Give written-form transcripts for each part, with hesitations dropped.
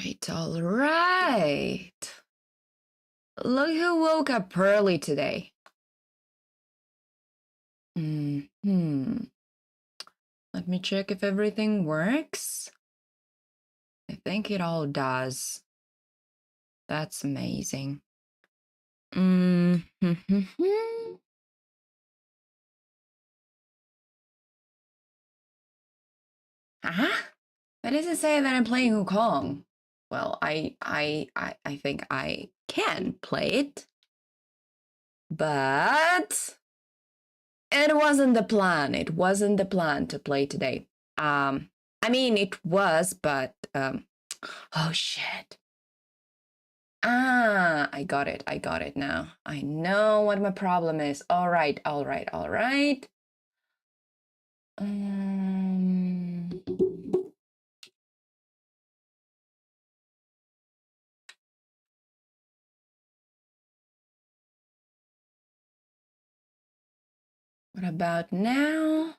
It's all right. Look who woke up early today. Let me check if everything works. I think it all does. That's amazing. That doesn't say that I'm playing Wukong. Well, I think I can play it, but it wasn't the plan. It wasn't the plan to play today. I mean, it was, but oh shit. I got it. I got it now. I know what my problem is. All right, all right, all right. What about now?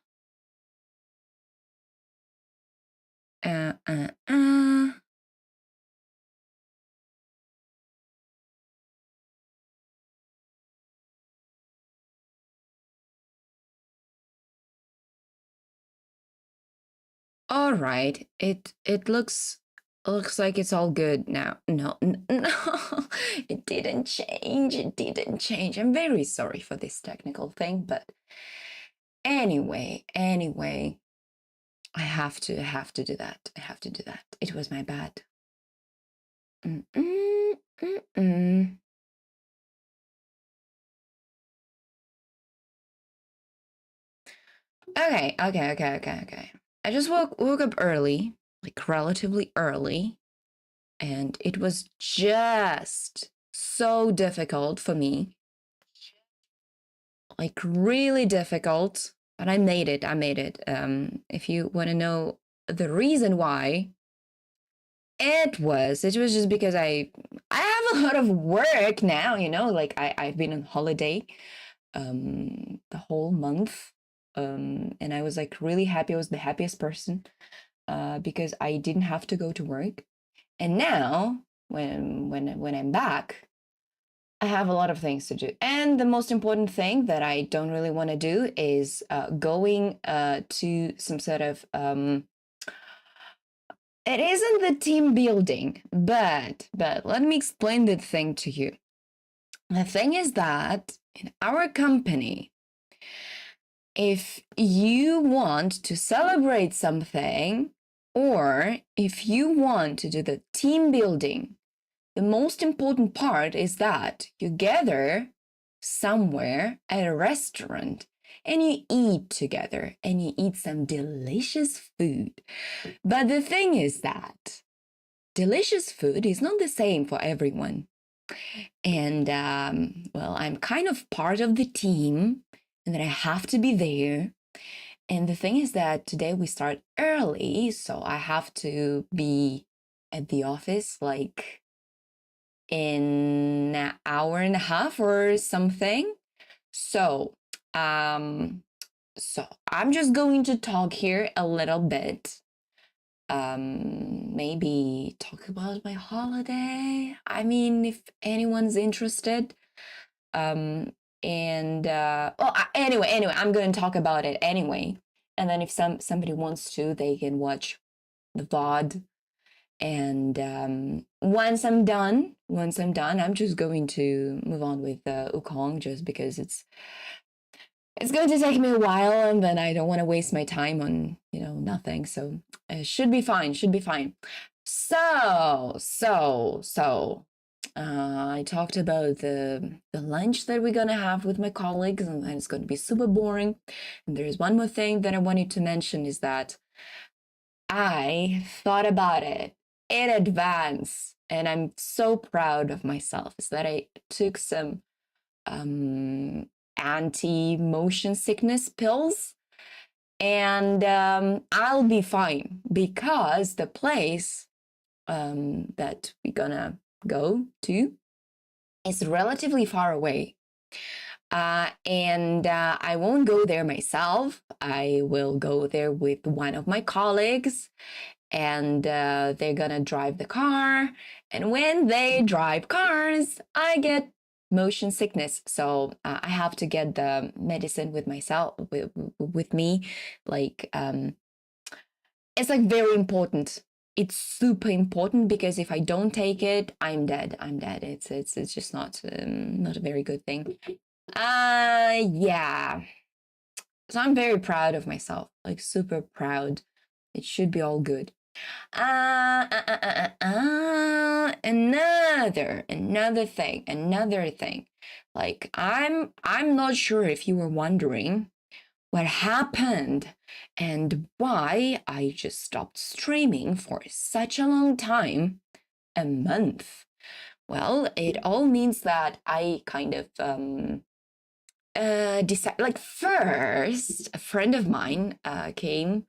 All right. It looks like it's all good now. No, no, it didn't change. It didn't change. I'm very sorry for this technical thing, but anyway, I have to do that. I have to do that. It was my bad. Okay. I just woke up early, like relatively early, and it was just so difficult for me. Like really difficult, but I made it. If you want to know the reason why, it was just because I have a lot of work now, like I've been on holiday the whole month. And I was like really happy. I was the happiest person because I didn't have to go to work. And now when I'm back, I have a lot of things to do. And the most important thing that I don't really want to do is going to some sort of it isn't the team building, but let me explain the thing to you. The thing is that in our company, if you want to celebrate something or if you want to do the team building, the most important part is that you gather somewhere at a restaurant and you eat together and you eat some delicious food. But the thing is that delicious food is not the same for everyone. And well, I'm kind of part of the team and that I have to be there. And the thing is that today we start early, so I have to be at the office like in an hour and a half or something. So, I'm just going to talk here a little bit. Maybe talk about my holiday. I mean, if anyone's interested. Anyway, I'm going to talk about it anyway. And then if somebody wants to, they can watch the VOD. And once I'm done, I'm just going to move on with Wukong just because it's going to take me a while, and then I don't want to waste my time on nothing. So it should be fine. So I talked about the lunch that we're gonna have with my colleagues, and then it's going to be super boring. And there's one more thing that I wanted to mention is that I thought about it in advance, and I'm so proud of myself. Is that I took some anti-motion sickness pills, and I'll be fine because the place that we're gonna go to is relatively far away. And I won't go there myself. I will go there with one of my colleagues. and they're gonna drive the car. And when they drive cars, I get motion sickness, so I have to get the medicine with myself, with me. Like it's like very important. It's super important because if I don't take it, I'm dead. I'm dead. It's just not a very good thing. Yeah. So I'm very proud of myself, like super proud. It should be all good. Another thing. Like I'm not sure if you were wondering what happened and why I just stopped streaming for such a long time, a month. Well, it all means that I kind of decide, like, first a friend of mine came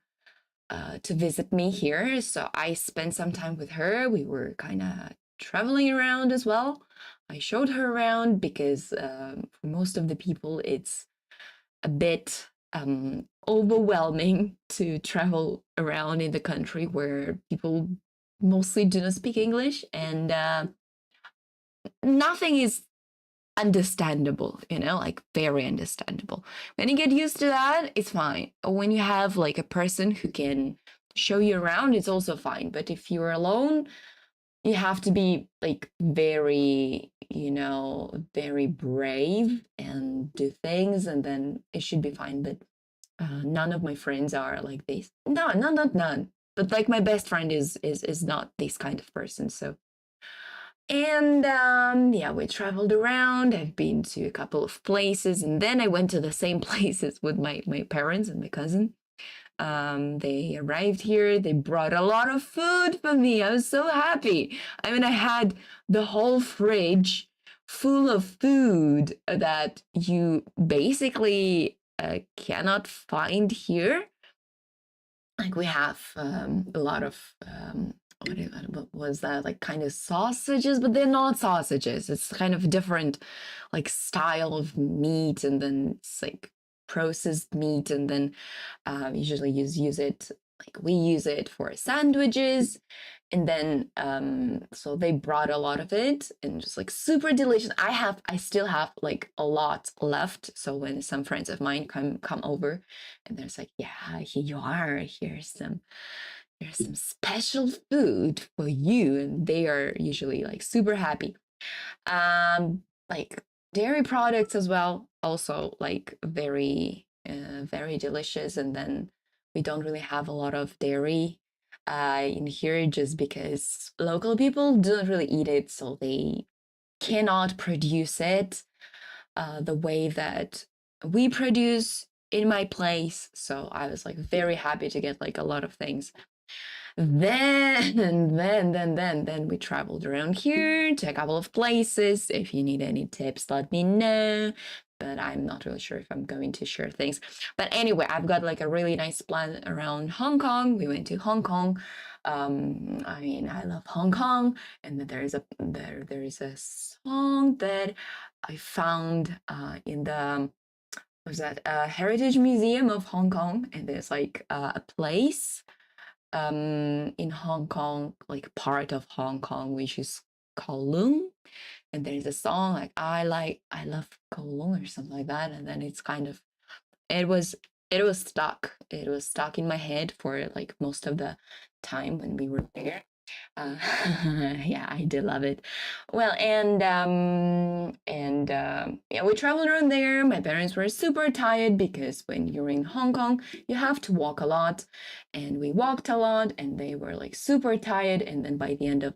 to visit me here, so I spent some time with her. We were kind of traveling around as well. I showed her around because for most of the people it's a bit overwhelming to travel around in the country where people mostly do not speak English, and nothing is understandable, like very understandable. When you get used to that, it's fine. When you have like a person who can show you around, it's also fine. But if you're alone, you have to be like very, very brave and do things, and then it should be fine. But none of my friends are like this. No, not none. But like my best friend is not this kind of person. So, and yeah, we traveled around. I've been to a couple of places, and then I went to the same places with my parents and my cousin. They arrived here. They brought a lot of food for me. I was so happy. I mean, I had the whole fridge full of food that you basically cannot find here. Like we have a lot of what was that, like kind of sausages, but they're not sausages. It's kind of different like style of meat, and then it's like processed meat, and then usually use it, like we use it for sandwiches. And then so they brought a lot of it, and just like super delicious. I still have like a lot left, so when some friends of mine come over, and there's like, yeah, here you are, here's some special food for you, and they are usually like super happy. Like dairy products as well, also like very delicious. And then we don't really have a lot of dairy in here, just because local people don't really eat it, so they cannot produce it the way that we produce in my place. So I was like very happy to get like a lot of things. Then we traveled around here to a couple of places. If you need any tips, let me know. But I'm not really sure if I'm going to share things. But anyway, I've got like a really nice plan around Hong Kong. We went to Hong Kong. I mean, I love Hong Kong, and then there is a song that I found in the was that Heritage Museum of Hong Kong, and there's like a place in Hong Kong, like part of Hong Kong, which is Kowloon. And there's a song like I love Kowloon or something like that. And then it's kind of it was it was stuck. It was stuck in my head for like most of the time when we were there. Uh, yeah, I did love it. Well, yeah, we traveled around there. My parents were super tired because when you're in Hong Kong, you have to walk a lot, and we walked a lot, and they were like super tired. And then by the end of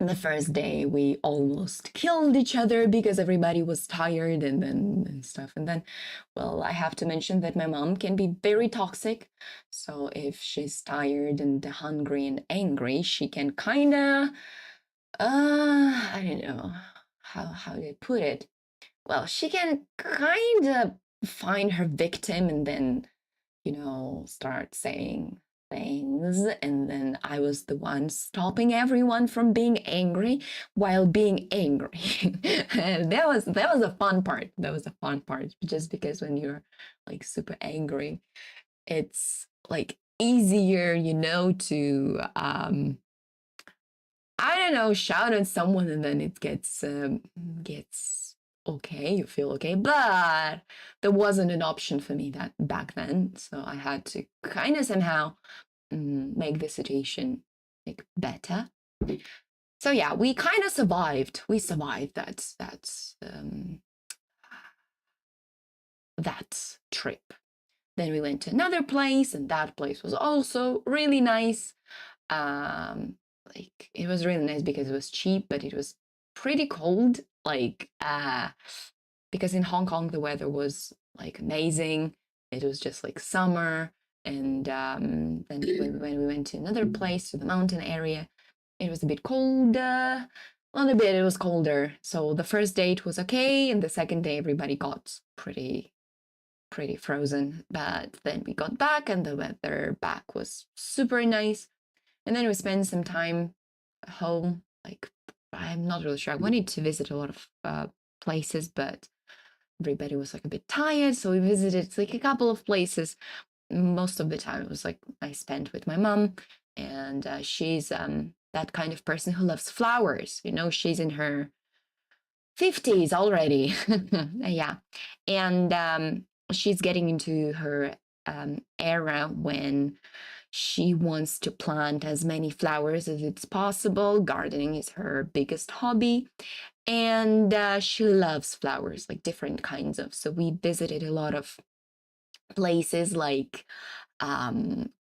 the first day, we almost killed each other because everybody was tired, and stuff. And then, well, I have to mention that my mom can be very toxic. So if she's tired and hungry and angry, she can kind of, I don't know how to put it. Well, she can kind of find her victim, and then start saying things. And then I was the one stopping everyone from being angry while being angry. And that was a fun part. That was a fun part, just because when you're like super angry, it's like easier, to I don't know, shout at someone and then it gets okay, you feel okay. But there wasn't an option for me that back then, so I had to kind of somehow make the situation like better. So yeah, we kind of survived. We survived that trip. Then we went to another place, and that place was also really nice. Like it was really nice because it was cheap, but it was pretty cold. Because in Hong Kong the weather was like amazing. It was just like summer, and then when we went to another place, to the mountain area, it was a bit cold. A little bit, it was colder. So the first date was okay, and the second day everybody got pretty frozen. But then we got back, and the weather back was super nice. And then we spent some time home. Like, I'm not really sure. I wanted to visit a lot of places, but everybody was like a bit tired. So we visited like a couple of places. Most of the time it was like I spent with my mom, and she's that kind of person who loves flowers. She's in her 50s already. Yeah. And she's getting into her era when she wants to plant as many flowers as it's possible. Gardening is her biggest hobby. And she loves flowers, like different kinds of. So we visited a lot of places like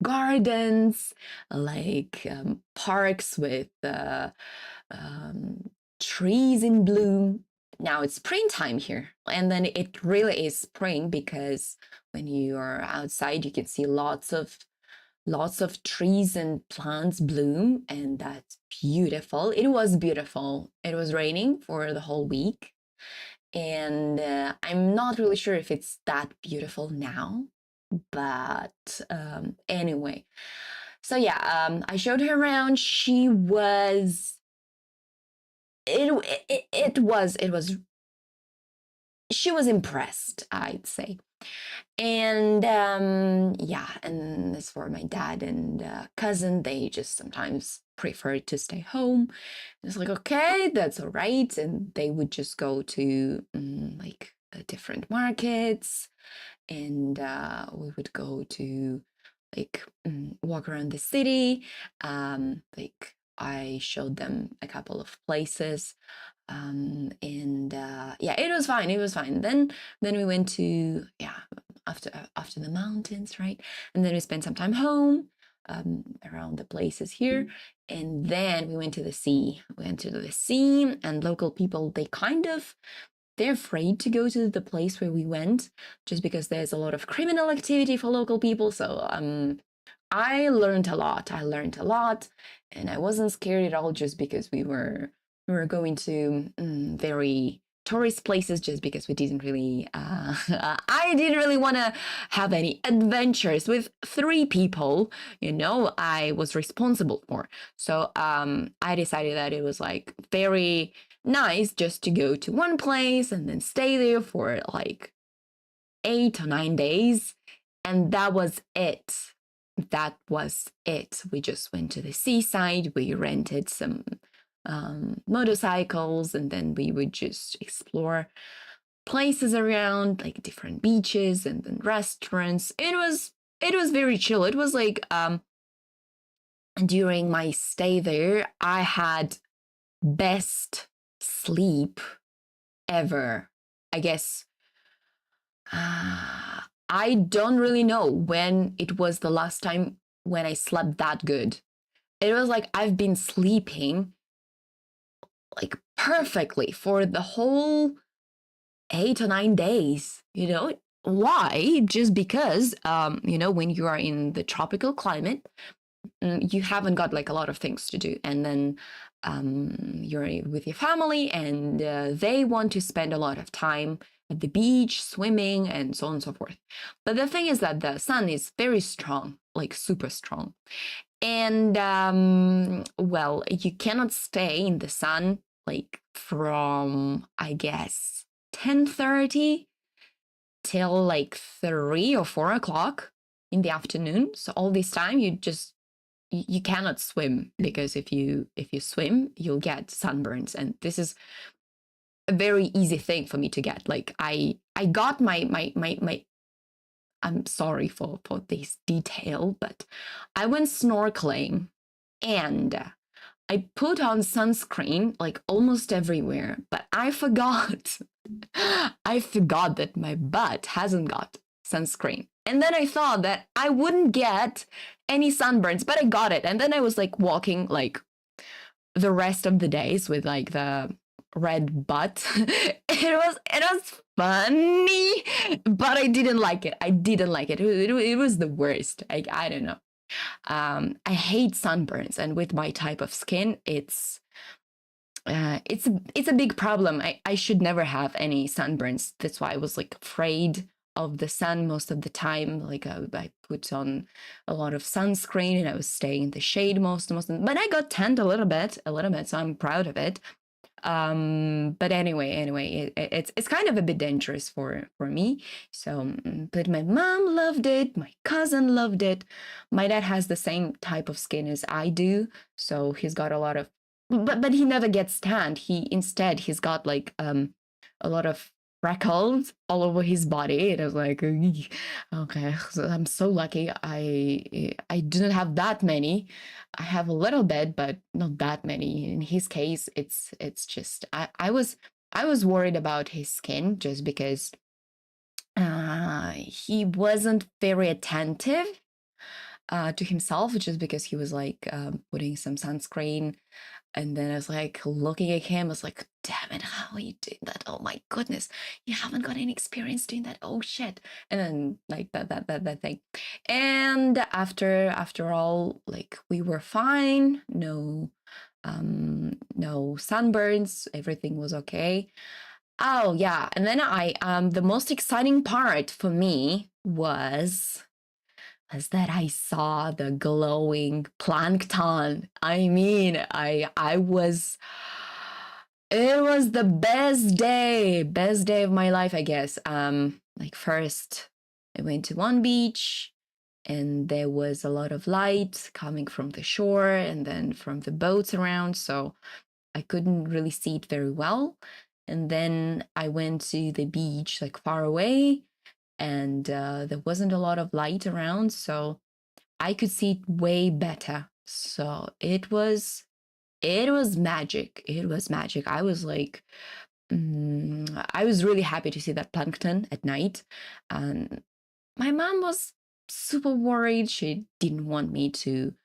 gardens, like parks with trees in bloom. Now it's springtime here, and then it really is spring because when you are outside, you can see lots of trees and plants bloom, and that's beautiful. It was beautiful. It was raining for the whole week, and I'm not really sure if it's that beautiful now, but anyway. So yeah, I showed her around. She was it was she was impressed, I'd say. And yeah, and as for my dad and cousin, they just sometimes prefer to stay home. It's like, okay, that's all right. And they would just go to like different markets, and we would go to like walk around the city. Like I showed them a couple of places, and yeah, it was fine. It was fine. Then we went to after the mountains, right? And then we spent some time home around the places here, and then we went to the sea. We went to the sea, and local people, they're afraid to go to the place where we went just because there's a lot of criminal activity for local people. So I learned a lot. And I wasn't scared at all just because we were going to very tourist places, just because we didn't really I didn't really want to have any adventures with three people I was responsible for. So I decided that it was like very nice just to go to one place and then stay there for like 8 or 9 days, and that was it. We just went to the seaside. We rented some motorcycles, and then we would just explore places around, like different beaches and then restaurants. It was very chill. It was like during my stay there, I had best sleep ever. I guess I don't really know when it was the last time when I slept that good. It was like I've been sleeping like perfectly for the whole 8 or 9 days. Why? Just because when you are in the tropical climate, you haven't got like a lot of things to do, and then you're with your family, and they want to spend a lot of time at the beach, swimming, and so on and so forth. But the thing is that the sun is very strong, like super strong. And well, you cannot stay in the sun like from, I guess, 10:30 till like 3 or 4 o'clock. in the afternoon. So all this time you cannot swim, because if you swim, you'll get sunburns, and this is a very easy thing for me to get. Like I got my I'm sorry for this detail, but I went snorkeling and I put on sunscreen like almost everywhere, but I forgot. I forgot that my butt hasn't got sunscreen. And then I thought that I wouldn't get any sunburns, but I got it. And then I was like walking like the rest of the days with like the red butt. It was funny, but I didn't like it. I didn't like it. It was the worst. I don't know. I hate sunburns, and with my type of skin, it's a big problem. I should never have any sunburns. That's why I was like afraid of the sun most of the time. Like I put on a lot of sunscreen and I was staying in the shade but I got tanned a little bit, so I'm proud of it. But anyway, it's kind of a bit dangerous for me. So, but my mom loved it, my cousin loved it. My dad has the same type of skin as I do, so he's got a lot of, but he never gets tanned. He's got like a lot of freckles all over his body, and I was like, okay, so I'm so lucky. I didn't have that many. I have a little bit, but not that many. In his case, it's just I was worried about his skin just because he wasn't very attentive to himself, just because he was like putting some sunscreen. And then I was like looking at him, I was like, damn it, how are you doing that? Oh my goodness, you haven't got any experience doing that. Oh shit. And then like that thing. And after all, like we were fine. No sunburns, everything was okay. Oh yeah. And then the most exciting part for me was that I saw the glowing plankton. I mean, I was it was the best day of my life, I guess. Like first I went to one beach and there was a lot of light coming from the shore and then from the boats around, so I couldn't really see it very well. And then I went to the beach like far away, and there wasn't a lot of light around, so I could see it way better. So it was magic. It was magic. I was like, I was really happy to see that plankton at night. And my mom was super worried. She didn't want me to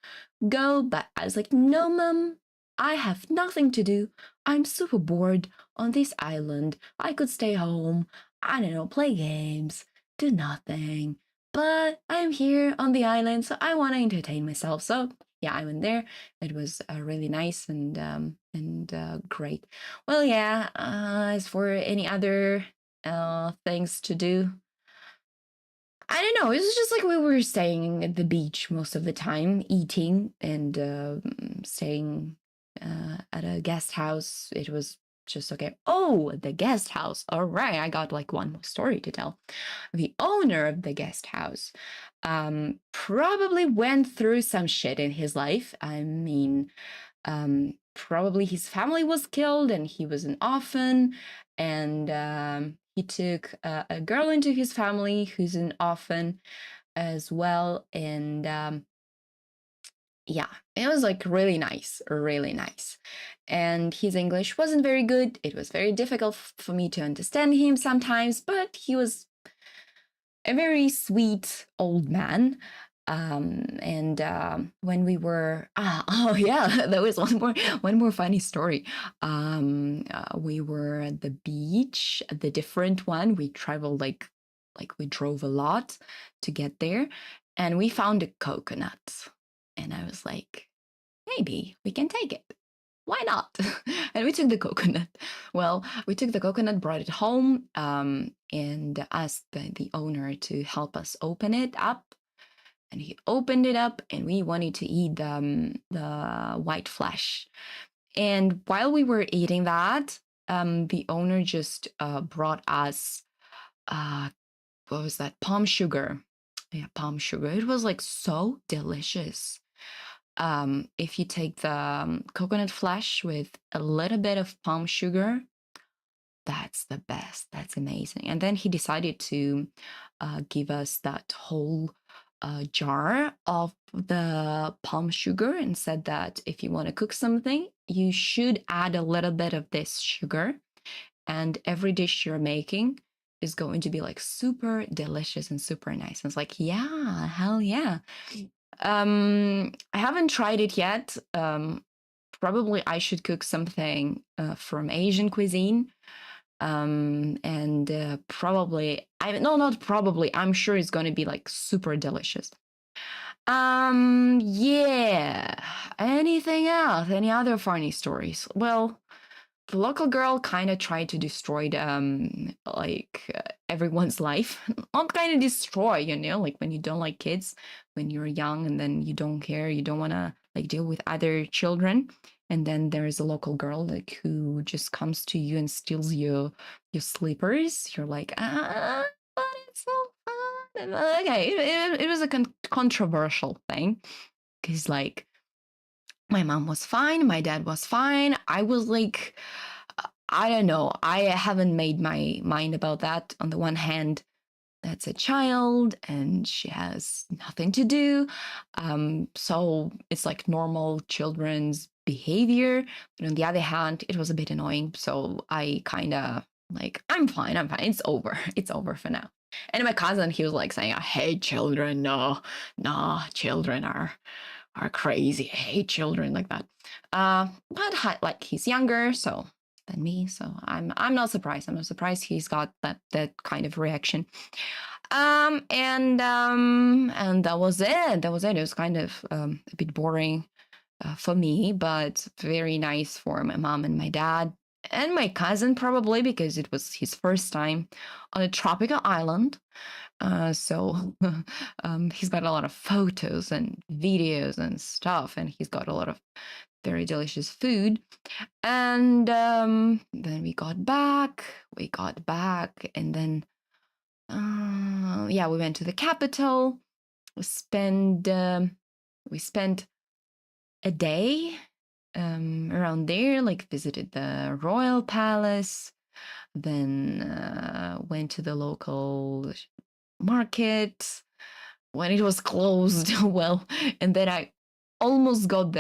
go, but I was like, no, mom, I have nothing to do. I'm super bored on this island. I could stay home, I don't know, play games, do nothing. But I'm here on the island, so I want to entertain myself. So yeah, I went there. It was really nice and great. Well, yeah. As for any other things to do, I don't know. It was just like we were staying at the beach most of the time, eating and staying at a guest house. It was just okay. Oh, the guest house. All right. I got like one more story to tell. The owner of the guest house probably went through some shit in his life. I mean, probably his family was killed and he was an orphan, and he took a girl into his family who's an orphan as well. And yeah, it was like really nice, really nice. And his English wasn't very good. It was very difficult for me to understand him sometimes, but he was a very sweet old man. And when we were oh yeah, there was one more funny story. We were at the beach, the different one. We traveled like we drove a lot to get there, and we found a coconut, and I was like, maybe we can take it. Why not? And we took the coconut. Well, we took the coconut, brought it home, and asked the owner to help us open it up. And he opened it up, and we wanted to eat the white flesh. And while we were eating that, the owner just brought us what was that? Palm sugar. palm sugar. It was like so delicious. If you take the coconut flesh with a little bit of palm sugar, that's the best. That's amazing. And then he decided to give us that whole jar of the palm sugar and said that if you want to cook something, you should add a little bit of this sugar. And every dish you're making is going to be like super delicious and super nice. And it's like, yeah, hell yeah. I haven't tried it yet. Probably I should cook something from Asian cuisine. And probably not probably, I'm sure it's going to be like super delicious. Yeah. Anything else? Any other funny stories? Well, the local girl kind of tried to destroy everyone's life. Not kind of destroy, like when you don't like kids, when you're young and then you don't care, you don't want to like deal with other children, and then there's a local girl like who just comes to you and steals your slippers. You're like, but it's so fun. Okay, it was a controversial thing because like my mom was fine, my dad was fine. I was like, I don't know. I haven't made my mind about that. On the one hand, that's a child and she has nothing to do. So it's like normal children's behavior. But on the other hand, it was a bit annoying. So I kind of like, I'm fine. It's over. It's over for now. And my cousin, he was like saying, I hate children. No, children are crazy. I hate children like that. But like he's younger, than me, so I'm not surprised. I'm not surprised he's got that kind of reaction. And that was it. That was it. It was kind of a bit boring for me, but very nice for my mom and my dad and my cousin probably because it was his first time on a tropical island. So he's got a lot of photos and videos and stuff, and he's got a lot of very delicious food. And then we got back, and then we went to the capital. We spent a day around there, like visited the royal palace, then went to the local market when it was closed. Well, and then I almost got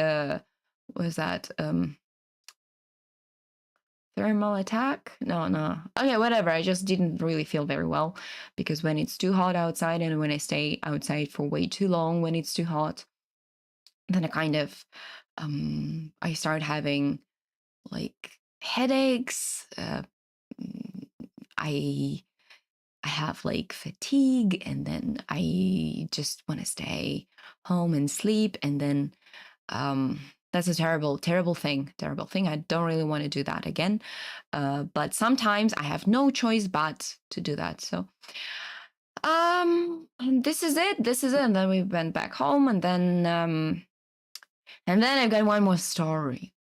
thermal attack? No. Okay, whatever. I just didn't really feel very well because when it's too hot outside and when I stay outside for way too long when it's too hot, then I kind of I start having like headaches. I have like fatigue, and then I just want to stay home and sleep, and then that's a terrible thing. I don't really want to do that again. But sometimes I have no choice but to do that. So and this is it. And then we went back home, and then I've got one more story,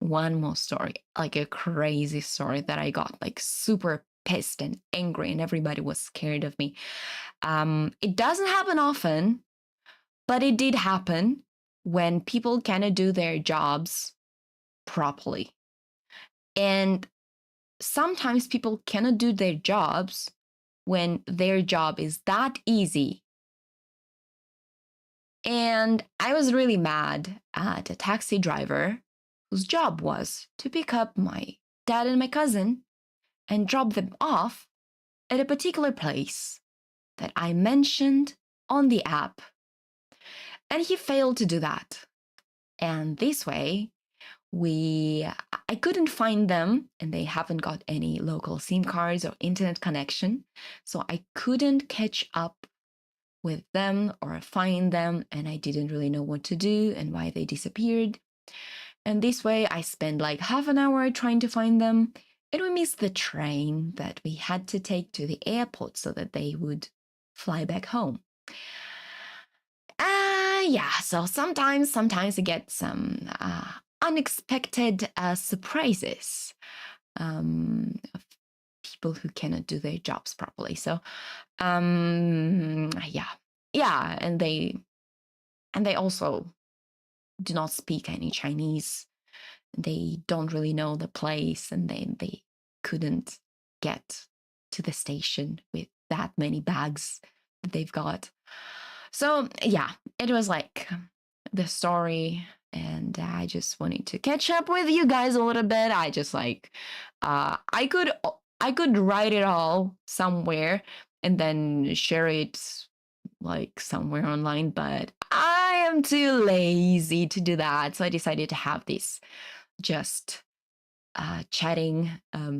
like a crazy story that I got like super pissed and angry, and everybody was scared of me. It doesn't happen often, but it did happen when people cannot do their jobs properly. And sometimes people cannot do their jobs when their job is that easy. And I was really mad at a taxi driver whose job was to pick up my dad and my cousin and drop them off at a particular place that I mentioned on the app. And he failed to do that. And this way, I couldn't find them, and they haven't got any local SIM cards or internet connection. So I couldn't catch up with them or find them, and I didn't really know what to do and why they disappeared. And this way, I spent like half an hour trying to find them, and we missed the train that we had to take to the airport so that they would fly back home. So sometimes I get some unexpected surprises of people who cannot do their jobs properly. So yeah, yeah, and they also do not speak any Chinese. They don't really know the place, and they couldn't get to the station with that many bags that they've got. So yeah, it was like the story, and I just wanted to catch up with you guys a little bit. I just like I could write it all somewhere and then share it like somewhere online, but I am too lazy to do that. So I decided to have this just chatting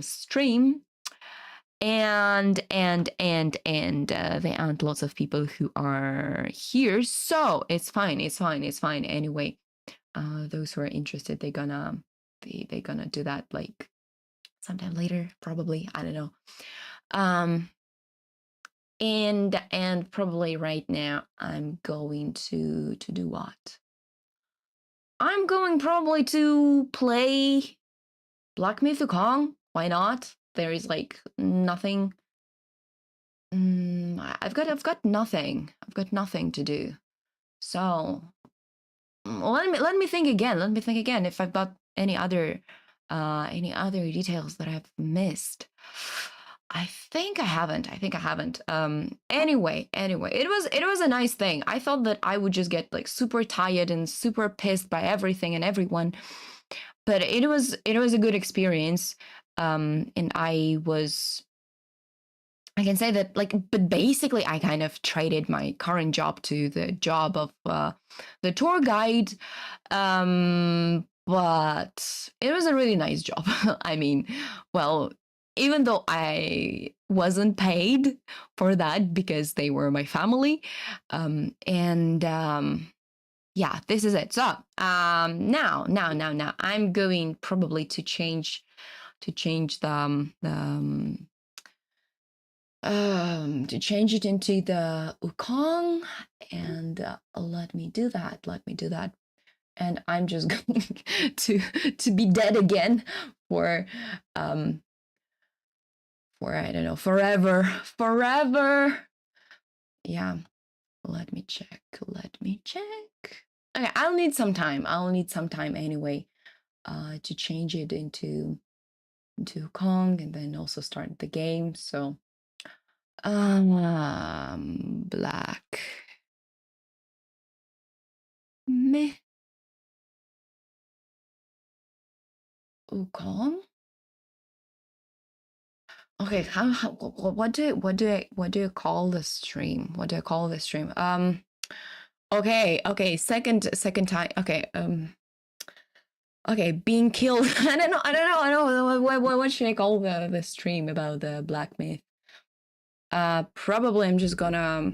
stream, and there aren't lots of people who are here, so it's fine, it's fine anyway. Those who are interested, they gonna do that like sometime later, probably, I don't know. And probably right now I'm going to do what? I'm going probably to play Black Myth Wukong. Why not? There is like nothing. I've got nothing. I've got nothing to do. So let me think again. Let me think again if I've got any other details that I've missed. I think I haven't. Anyway, it was a nice thing. I thought that I would just get like super tired and super pissed by everything and everyone, but it was a good experience. And I can say that, like, but basically, I kind of traded my current job to the job of the tour guide. But it was a really nice job. I mean, well, even though I wasn't paid for that because they were my family, and yeah, this is it. So now, I'm going probably to change to change it into the Wukong, and let me do that. Let me do that. And I'm just going to be dead again for I don't know, forever. Yeah. Let me check. Okay, I'll need some time. Anyway, to change it into Wukong and then also start the game. So Black Myth Wukong. Okay, what do you call the stream? What do I call the stream? Okay, second time. Okay, being killed. I don't know. What should I call the stream about the Black Myth? Probably I'm just gonna.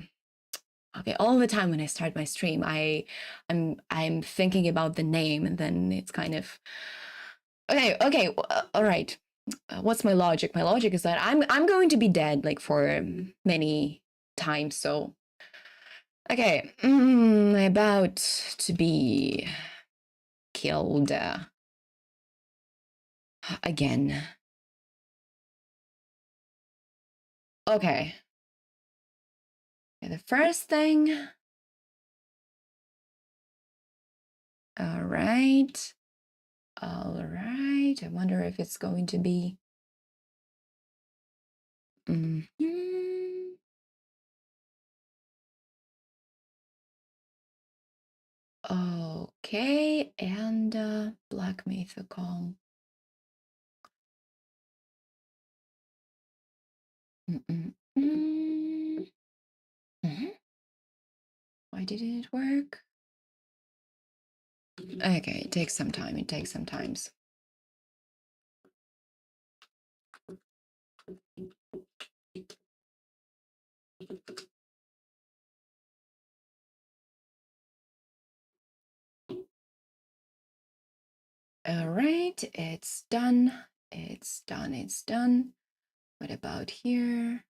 Okay, all the time when I start my stream, I'm thinking about the name, and then it's kind of okay. All right. What's my logic? My logic is that I'm going to be dead like for many times. So okay, about to be killed again. Okay. The first thing. All right. I wonder if it's going to be. Okay, and Black Mythical. Why didn't it work? Okay, it takes some time. All right, it's done. It's done. What about here?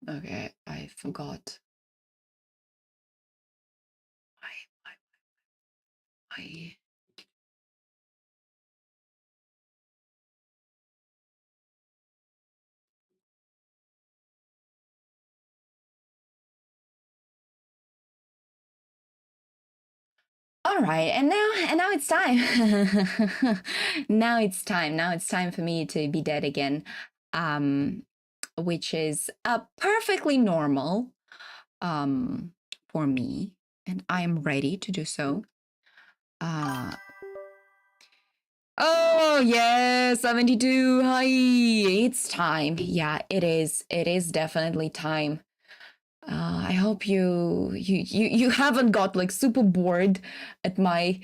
Okay, I forgot. I All right, and now it's time. Now it's time for me to be dead again. Um which is perfectly normal for me, and I'm ready to do so. Uh Oh, yes, 72. Hi. It's time. Yeah, it is. It is definitely time. I hope you haven't got like super bored at my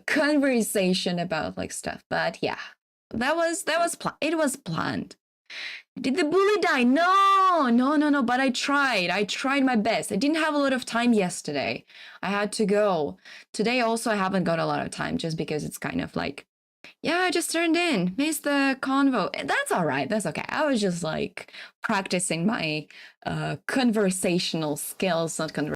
conversation about like stuff. But yeah, it was planned. Did the bully die? No, no, no, no. But I tried. I tried my best. I didn't have a lot of time yesterday. I had to go. Today also I haven't got a lot of time just because it's kind of like, yeah, I just turned in. Missed the convo. That's all right. That's okay. I was just like practicing my conversational skills, not conversational